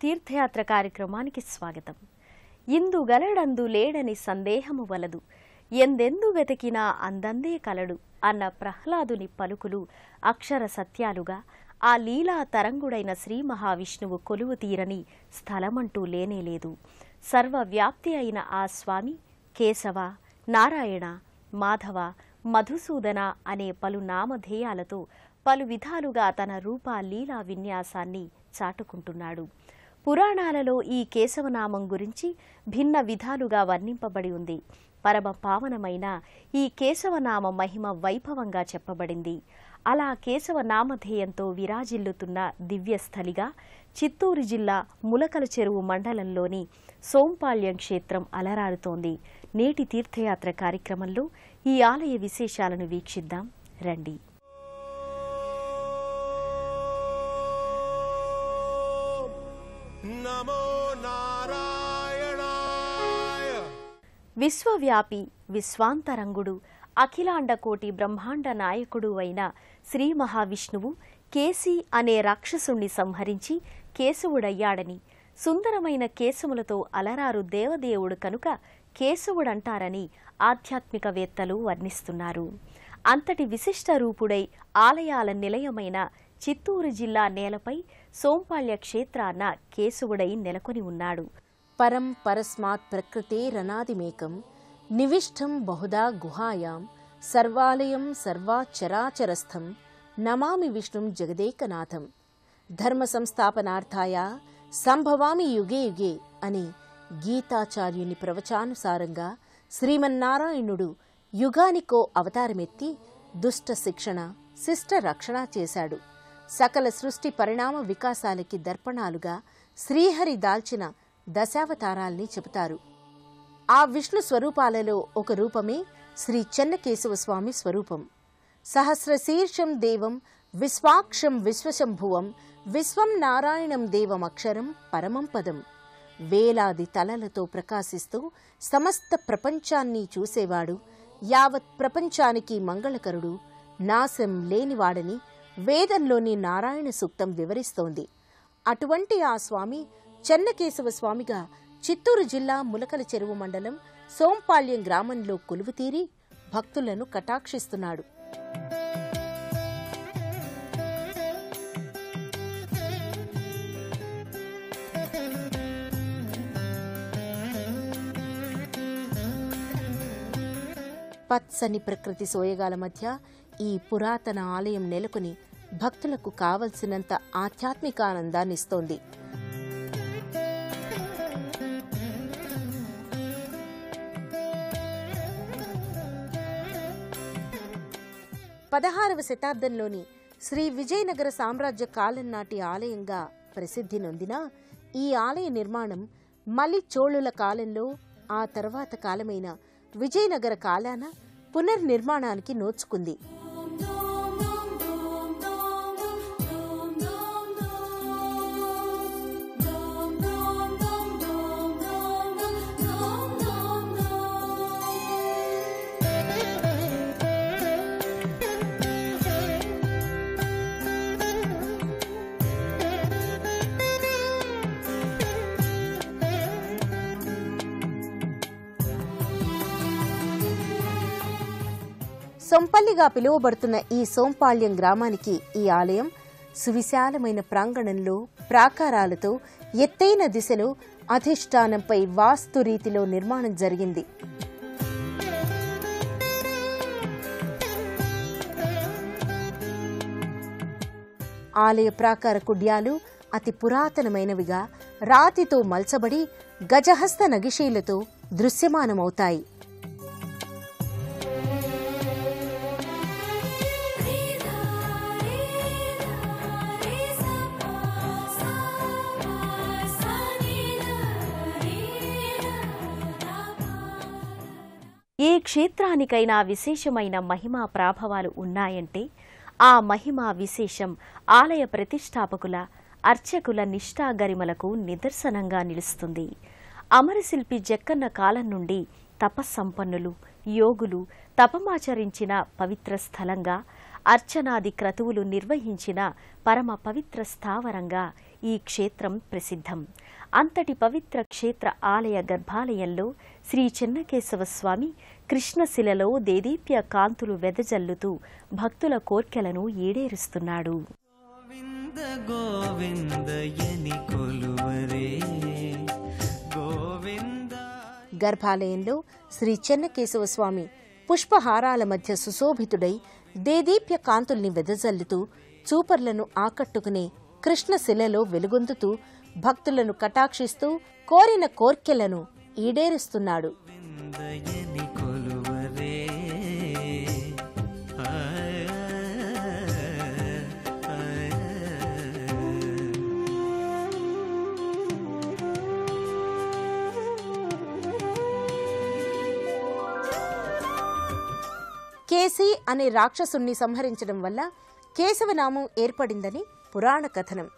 తీర్థయాత్ర కార్యక్రమానికి స్వాగతం. ఇందు గలడందు లేడని సందేహము వలదు, ఎందెందు వెతికినా అందందే కలడు అన్న ప్రహ్లాదుని పలుకులు అక్షర సత్యాలుగా ఆ లీలా తరంగుడైన శ్రీ మహావిష్ణువు కొలువు తీరని స్థలమంటూ లేనేలేదు. సర్వవ్యాప్తి అయిన ఆ స్వామి కేశవ, నారాయణ, మాధవ, మధుసూదన అనే పలు నామధేయాలతో పలు విధాలుగా తన రూప లీలా విన్యాసాన్ని చాటుకుంటున్నాడు. పురాణాలలో ఈ కేశవనామం గురించి భిన్న విధాలుగా వర్ణింపబడి ఉంది. పరమ పావనమైన ఈ కేశవనామ మహిమ వైభవంగా చెప్పబడింది. అలా కేశవనామధేయంతో విరాజిల్లుతున్న దివ్యస్థలిగా చిత్తూరు జిల్లా ములకల చెరువు మండలంలోని సోంపాళ్యం క్షేత్రం అలరారుతోంది. నేటి తీర్థయాత్ర కార్యక్రమంలో ఈ ఆలయ విశేషాలను వీక్షిద్దాం రండి. విశ్వవ్యాపి, విశ్వాంతరంగుడు, అఖిలాండకోటి బ్రహ్మాండ నాయకుడు అయిన శ్రీ మహావిష్ణువు కేసి అనే రాక్షసుణ్ణి సంహరించి కేశవుడయ్యాడని, సుందరమైన కేశములతో అలరారు దేవదేవుడు కనుక కేశవుడంటారని ఆధ్యాత్మికవేత్తలు వర్ణిస్తున్నారు. అంతటి విశిష్ట రూపుడై ఆలయాల నిలయమైన చిత్తూరు జిల్లా నేలపై సోంపాళ్య క్షేత్రాన కేశవుడై నెలకొని ఉన్నాడు. పరం పరస్మాత్ ప్రకృతేరనాదిమేకం నివిష్టం బహుదా గుహాయాం సర్వాలయం సర్వాచరాచరస్థం నమామి విష్ణుం జగదేకనాథం. ధర్మ సంస్థాపనార్థాయ సంభవామి యుగే యుగే అని గీతాచార్యుని ప్రవచానుసారంగా శ్రీమన్నారాయణుడు యుగానికో అవతారమెత్తి దుష్ట శిక్షణ, శిష్ట రక్షణ చేశాడు. సకల సృష్టి పరిణామ వికాసాలకి దర్పణాలుగా శ్రీహరి దాల్చిన దశావతారాల్ని చెబుతారు. ఆ విష్ణు స్వరూపాలలో ఒక రూపమే శ్రీ చెన్నకేశవ స్వామి స్వరూపం. సహస్రశీర్షం దేవం విశ్వాక్షం విశ్వశంభువం విశ్వం నారాయణం దేవమక్షరం పరమం పదం. వేలాది తలలతో ప్రకాశిస్తూ సమస్త ప్రపంచాన్ని చూసేవాడు, యావత్ ప్రపంచానికి మంగళకరుడు, నాశం లేనివాడని వేదంలోని నారాయణ సూక్తం వివరిస్తోంది. అటువంటి ఆ స్వామి చెన్నకేశవ స్వామిగా చిత్తూరు జిల్లా ములకల చెరువు మండలం సోంపాళ్యం గ్రామంలో కొలువుతీరి భక్తులను కటాక్షిస్తున్నాడు. పచ్చని ప్రకృతి సోయగాల మధ్య ఈ పురాతన ఆలయం నెలకొని భక్తులకు కావలసినంత ఆధ్యాత్మిక ఆనందాన్నిస్తోంది. పదహారవ శతాబ్దంలోని శ్రీ విజయనగర సామ్రాజ్య కాలం నాటి ఆలయంగా ప్రసిద్ధి నొందిన ఈ ఆలయ నిర్మాణం మలి చోళుల కాలంలో, ఆ తర్వాత కాలమైన విజయనగర కాలాన పునర్నిర్మాణానికి నోచుకుంది. సొంపల్లిగా పిలువబడుతున్న ఈ సోంపాళ్యం గ్రామానికి ఈ ఆలయం సువిశాలమైన ప్రాంగణంలో ప్రాకారాలతో ఎత్తైన దిశలో అధిష్టానంపై వాస్తు రీతిలో నిర్మాణం జరిగింది. ఆలయ ప్రాకార కుడ్యాలు అతి పురాతనమైనవిగా రాతితో మల్చబడి గజహస్త నగిషీలతో దృశ్యమానమవుతాయి. ఏ క్షేత్రానికైనా విశేషమైన మహిమా ప్రాభవాలు ఉన్నాయంటే ఆ మహిమా విశేషం ఆలయ ప్రతిష్టాపకుల, అర్చకుల నిష్ఠాగరిమలకు నిదర్శనంగా నిలుస్తుంది. అమరశిల్పి జక్కన్న కాలం నుండి తపస్సంపన్నులు, యోగులు తపమాచరించిన పవిత్ర స్థలంగా అర్చనాది క్రతువులు నిర్వహించిన పరమ పవిత్ర స్థావరంగా ఈ క్షేత్రం ప్రసిద్ధం. అంతటి పవిత్ర క్షేత్ర ఆలయ గర్భాలయంలో శ్రీ చెన్నకేశవ స్వామి కృష్ణశిలలో దేదీప్య కాంతులు వెదజల్లుతూ భక్తుల కోర్కెలను ఈడేరుస్తున్నాడు. గర్భాలయంలో శ్రీ చెన్నకేశవ స్వామి పుష్పహారాల మధ్య సుశోభితుడై దేదీప్య కాంతుల్ని వెదజల్లుతూ చూపర్లను ఆకట్టుకునే కృష్ణశిలలో వెలుగొందుతూ భక్తులను కటాక్షిస్తూ కోరిన కోర్కెలను ఈడేరుస్తున్నాడు. కేసి అనే రాక్షసుణ్ణి సంహరించడం వల్ల కేశవనామం ఏర్పడిందని పురాణ కథనం.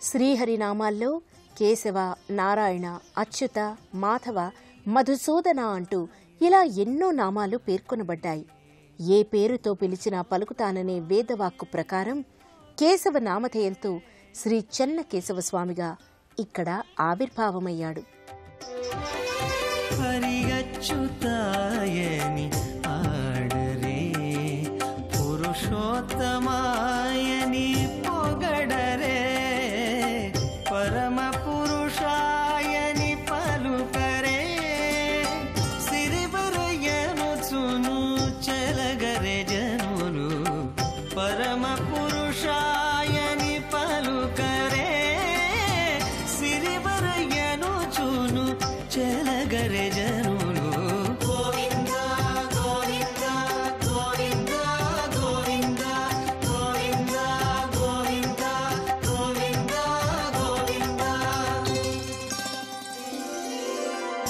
శ్రీహరినామాల్లో కేశవ, నారాయణ, అచ్యుత, మాధవ, మధుసూదన అంటూ ఇలా ఎన్నో నామాలు పేర్కొనబడ్డాయి. ఏ పేరుతో పిలిచినా పలుకుతాననే వేదవాక్కు ప్రకారం కేశవ నామధేయంతో శ్రీ చెన్నకేశవ స్వామిగా ఇక్కడ ఆవిర్భావమయ్యాడు. పురుషోత్తమాయని పొగడరే, పరమ పురుషాయని పలుకరే, సిరివరయనుచును చెలగరే జనులు, పరమ పురుషాయని పలుకరే, సిరివరయనుచును చెలగరే జనులు.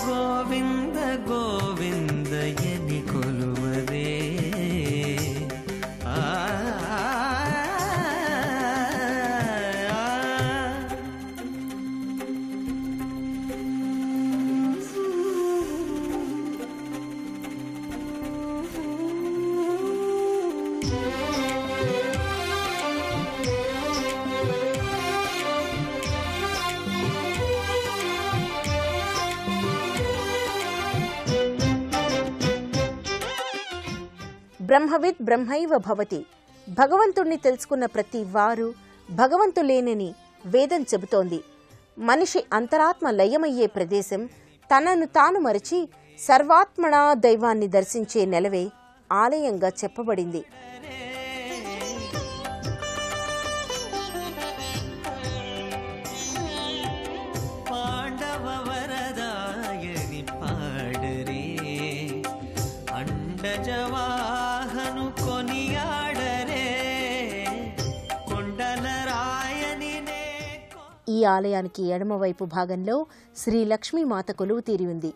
గోవింద గోవిందయని కొలువరే, బ్రహ్మవిద్ బ్రహ్మైవ భవతి. భగవంతుణ్ణి తెలుసుకున్న ప్రతి వారు భగవంతులేనని వేదం చెబుతోంది. మనిషి అంతరాత్మ లయమయ్యే ప్రదేశం, తనను తాను మరచి సర్వాత్మనా దైవాన్ని దర్శించే నెలవే ఆలయంగా చెప్పబడింది. జవాహను కొనియాడరే, కొండలరాయనినే. ఈ ఆలయానికి ఎడమవైపు భాగంలో శ్రీ లక్ష్మీమాత కొలువు తీరి ఉంది.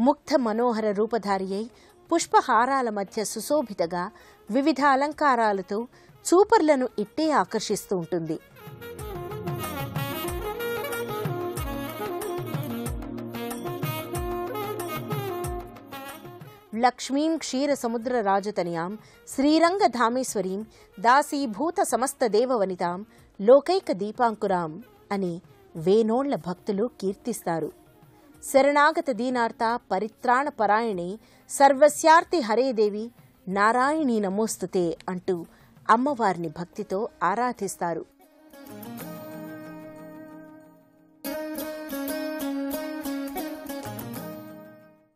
ముగ్ధ మనోహర రూపధారి అయి పుష్పహారాల మధ్య సుశోభితగా వివిధ అలంకారాలతో చూపర్లను ఇట్టే ఆకర్షిస్తూ ఉంటుంది. లక్ష్మీం క్షీర సముద్ర రాజతనయాం శ్రీరంగధామేశ్వరీం దాసీభూత సమస్త దేవవనితాం లోకైక దీపాంకురాం అని వేనోళ్ల భక్తులు కీర్తిస్తారు. శరణాగత దీనార్త పరిత్రాణ పరాయణే సర్వస్యార్తి హరేదేవి నారాయణీ నమోస్తుతే అంటూ అమ్మవారిని భక్తితో ఆరాధిస్తారు.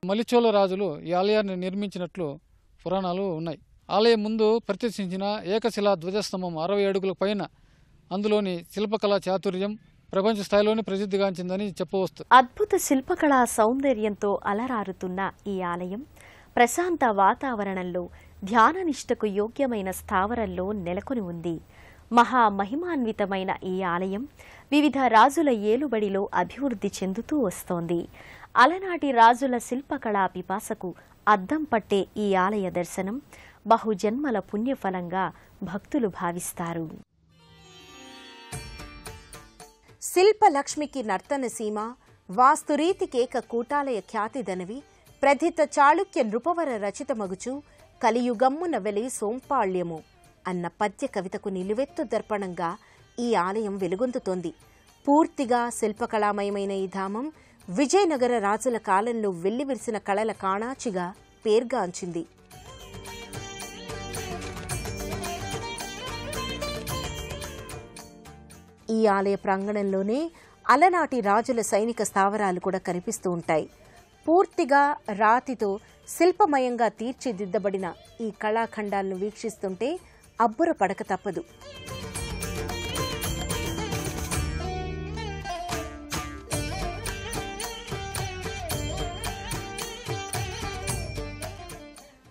మలిచోళ రాజులు ఈ ఆలయాన్ని నిర్మించినట్లు పురాణాలు ఉన్నాయి. ఆలయం ముందు ప్రతిష్ఠించిన ఏకశిలా ధ్వజస్తంభం 60 అడుగుల పైన, అందులోని శిల్పకళా చాతుర్యం ప్రపంచ స్థాయిలోనే ప్రసిద్ధిగాంచిందని చెప్పవచ్చు. అద్భుత శిల్పకళా సౌందర్యంతో అలరారుతున్న ఈ ఆలయం ప్రశాంత వాతావరణంలో ధ్యాననిష్టకు యోగ్యమైన స్థావరంలో నెలకొని ఉంది. మహామహిమాన్వితమైన ఈ ఆలయం వివిధ రాజుల ఏలుబడిలో అభివృద్ధి చెందుతూ వస్తోంది. అలనాటి రాజుల శిల్పకళా పిపాసకు అద్దం పట్టే ఈ ఆలయ దర్శనం బహుజన్మల పుణ్యఫలంగా భక్తులు భావిస్తారు. శిల్పలక్ష్మికి నర్తన సీమ, వాస్తురీతికేక కూటాలయ ఖ్యాతిదనవి ప్రథిత చాళుక్య నృపవర రచితమగుచు కలియుగమ్మున వెలి సోంపాళ్యము అన్న పద్య కవితకు నిలువెత్తు దర్పణంగా ఈ ఆలయం వెలుగొందుతోంది. పూర్తిగా శిల్పకళామయమైన ఈ ధామం విజయనగర రాజుల కాలంలో వెల్లివిరిసిన కళల కాణాచిగా పేర్గాంచింది. ఈ ఆలయ ప్రాంగణంలోనే అలనాటి రాజుల సైనిక స్థావరాలు కూడా కనిపిస్తూ ఉంటాయి. పూర్తిగా రాతితో శిల్పమయంగా తీర్చిదిద్దబడిన ఈ కళాఖండాలను వీక్షిస్తుంటే అబ్బుర పడక తప్పదు.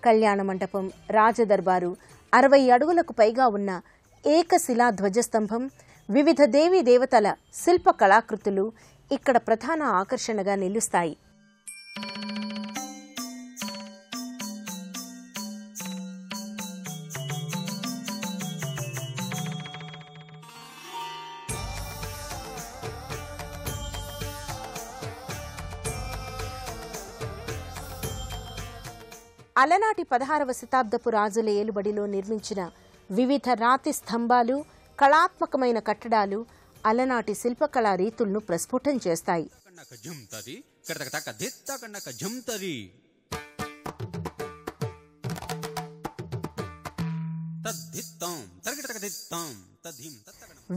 కళ్యాణ మంటపం, రాజదర్బారు, 60 అడుగులకు పైగా ఉన్న ఏకశిలా ధ్వజస్తంభం, వివిధ దేవీ దేవతల శిల్ప కళాకృతులు ఇక్కడ ప్రధాన ఆకర్షణగా నిలుస్తాయి. అలనాటి 16వ శతాబ్దపు రాజుల ఏలుబడిలో నిర్మించిన వివిధ రాతి స్తంభాలు, కళాత్మకమైన కట్టడాలు అలనాటి శిల్పకళా రీతులను ప్రస్ఫుటం చేస్తాయి.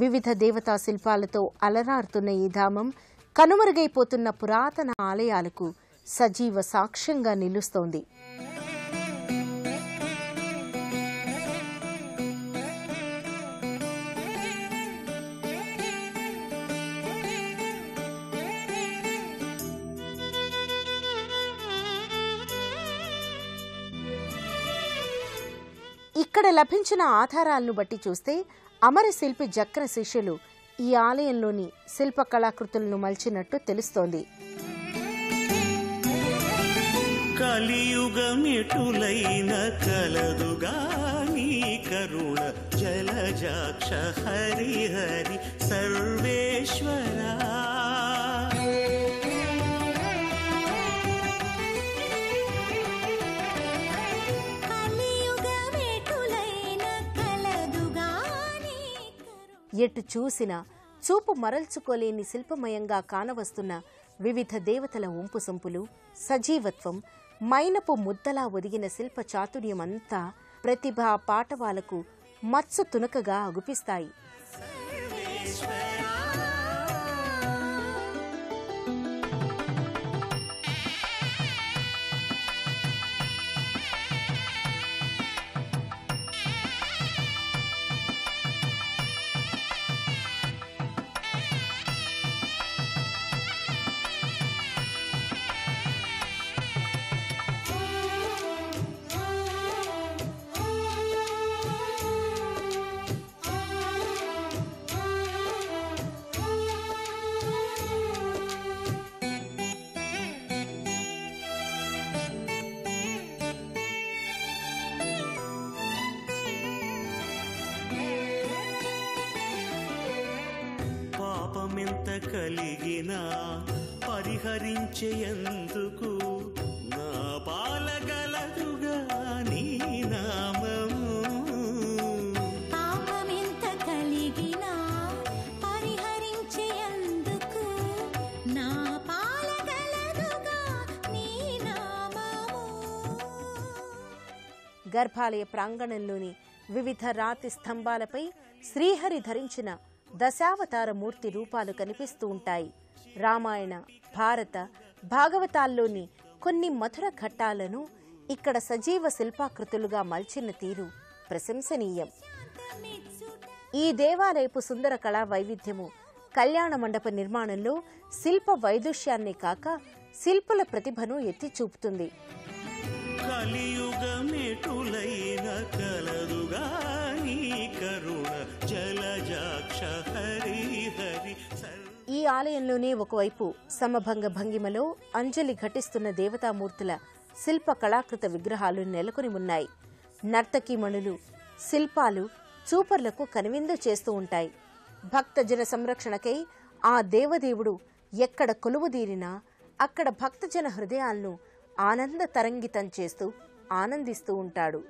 వివిధ దేవతా శిల్పాలతో అలరారుతున్న ఈ ధామం కనుమరుగైపోతున్న పురాతన ఆలయాలకు సజీవ సాక్ష్యంగా నిలుస్తోంది. ఇక్కడ లభించిన ఆధారాలను బట్టి చూస్తే అమరశిల్పి జక్ర శిష్యులు ఈ ఆలయంలోని శిల్ప కళాకృతులను మలిచినట్టు తెలుస్తోంది. కలియుగమిటులైన కలదుగా నీ కరుణ జలజాక్ష హరి హరి సర్వేశ్వరా. ఎటు చూసినా చూపు మరల్చుకోలేని శిల్పమయంగా కానవస్తున్న వివిధ దేవతల ఒంపు సొంపులు, సజీవత్వం, మైనపు ముద్దలా ఒదిగిన శిల్ప చాతుర్యమంతా ప్రతిభా పాటవాలకు మత్సు తునకగా అగుపిస్తాయి. పాపమెంత కలిగినా పరిహరించేందుకు నా పాలగలదుగా నీ నామము. పాపమెంత కలిగినా పరిహరించేందుకు నా పాలగలదుగా నీ నామము. గర్భాలయ ప్రాంగణంలోని వివిధ రాతి స్తంభాలపై శ్రీహరి ధరించిన దశావతార మూర్తి రూపాలు కనిపిస్తూ ఉంటాయి. రామాయణ, భారత, భాగవతాల్లోని కొన్ని మధుర ఘట్టాలను ఇక్కడ సజీవ శిల్పాకృతులుగా మల్చిన తీరు ప్రశంసనీయం. ఈ దేవాలయపు సుందర కళా వైవిధ్యము కళ్యాణ మండప నిర్మాణంలో శిల్ప వైదుష్యాన్నే కాక శిల్పుల ప్రతిభను ఎత్తి చూపుతుంది. కలియుగమిటులైన కలదుగా నీ కరుణ జలజాక్ష హరి హరి. ఈ ఆలయంలోనే ఒకవైపు సమభంగ భంగిమలో అంజలి ఘటిస్తున్న దేవతామూర్తుల శిల్ప కళాకృత విగ్రహాలు నెలకొని ఉన్నాయి. నర్తకీమణులు, శిల్పాలు చూపర్లకు కనువిందు చేస్తూ ఉంటాయి. భక్తజన సంరక్షణకై ఆ దేవదేవుడు ఎక్కడ కొలువుదీరినా అక్కడ భక్తజన హృదయాలను ఆనంద తరంగితం చేస్తూ ఆనందిస్తూ ఉంటాడు.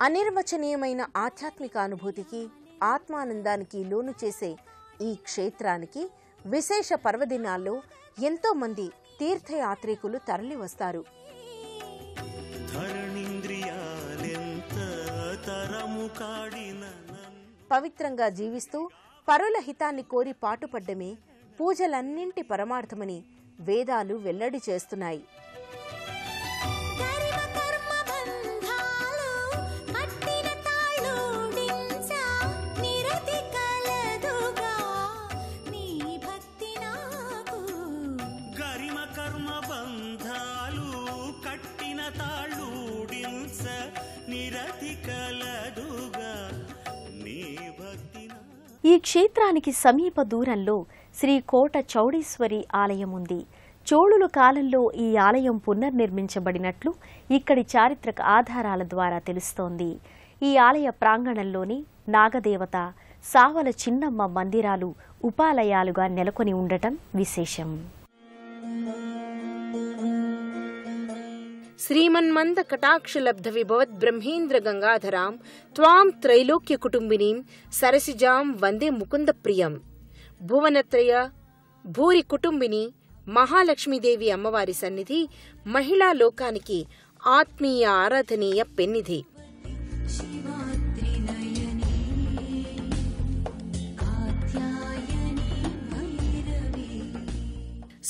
అనిర్వచనీయమైన ఆధ్యాత్మిక అనుభూతికి, ఆత్మానందానికి లోను చేసే ఈ క్షేత్రానికి విశేష పర్వదినాల్లో ఎంతో మంది తీర్థయాత్రికులు తరలి వస్తారు. పవిత్రంగా జీవిస్తూ పరుల హితాన్ని కోరి పాటుపడ్డమే పూజలన్నింటి పరమార్థమని వేదాలు వెల్లడి చేస్తున్నాయి. ఈ క్షేత్రానికి సమీప దూరంలో శ్రీ కోట చౌడేశ్వరి ఆలయం ఉంది. చోళుల కాలంలో ఈ ఆలయం పునర్నిర్మించబడినట్లు ఇక్కడి చారిత్రక ఆధారాల ద్వారా తెలుస్తోంది. ఈ ఆలయ ప్రాంగణంలోని నాగదేవత, సావల చిన్నమ్మ మందిరాలు ఉపాలయాలుగా నెలకొని ఉండటం విశేషం. శ్రీమన్మంద కటాక్షలబ్ధ విభవద్ బ్రహ్మేంద్ర గంగాధరాం త్వాం త్రైలోక్య కుటుంబినీం సరసిజాం వందే ముకుంద ప్రియం. భువనత్రయ భూరి కుటుంబిని మహాలక్ష్మీదేవి అమ్మవారి సన్నిధి మహిళా లోకానికి ఆత్మీయ ఆరాధనీయ పెన్నిధి.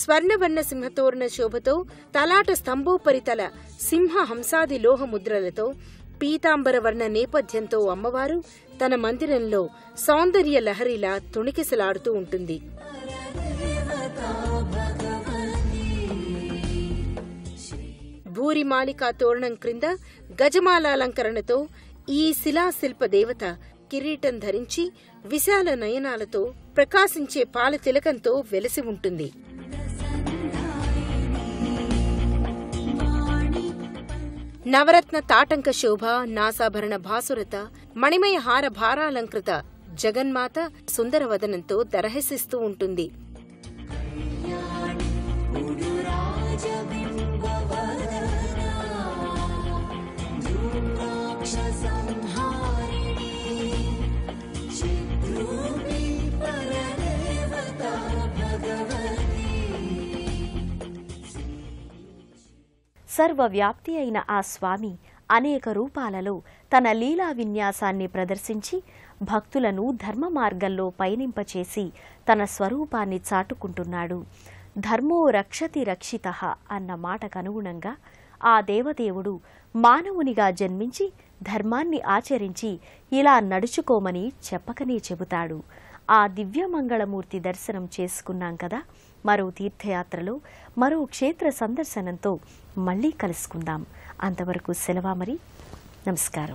స్వర్ణవర్ణ సింహతోరణ శోభతో తలాట స్తంభోపరితల సింహ హంసాది లోహ ముద్రలతో పీతాంబర వర్ణ నేపథ్యంతో అమ్మవారు తన మందిరంలో సౌందర్య లహరిలా తుణికిసలాడుతూ ఉంటుంది. భూరిమాలికా తోరణం క్రింద గజమాలాలంకరణతో ఈ శిలాశిల్ప దేవత కిరీటం ధరించి విశాల నయనాలతో ప్రకాశించే పాల తిలకంతో వెలసి ఉంటుంది. నవరత్న తాటంక శోభ, నాసాభరణ భాసురత, మణిమయ హార భారాలంకృత జగన్మాత సుందరవదనంతో దరహసిస్తూ ఉంటుంది. సర్వవ్యాప్తి అయిన ఆ స్వామి అనేక రూపాలలో తన లీలా విన్యాసాన్ని ప్రదర్శించి భక్తులను ధర్మ మార్గంలో పయనింపచేసి తన స్వరూపాన్ని చాటుకుంటున్నాడు. ధర్మో రక్షతి రక్షితః అన్న మాటకనుగుణంగా ఆ దేవదేవుడు మానవునిగా జన్మించి ధర్మాన్ని ఆచరించి ఇలా నడుచుకోమని చెప్పకనే చెబుతాడు. ఆ దివ్యమంగళమూర్తి దర్శనం చేసుకున్నాం కదా. మరో తీర్థయాత్రలో మరో క్షేత్ర సందర్శనంతో మళ్ళీ కలుసుకుందాం. అంతవరకు సెలవా మరి. నమస్కారం.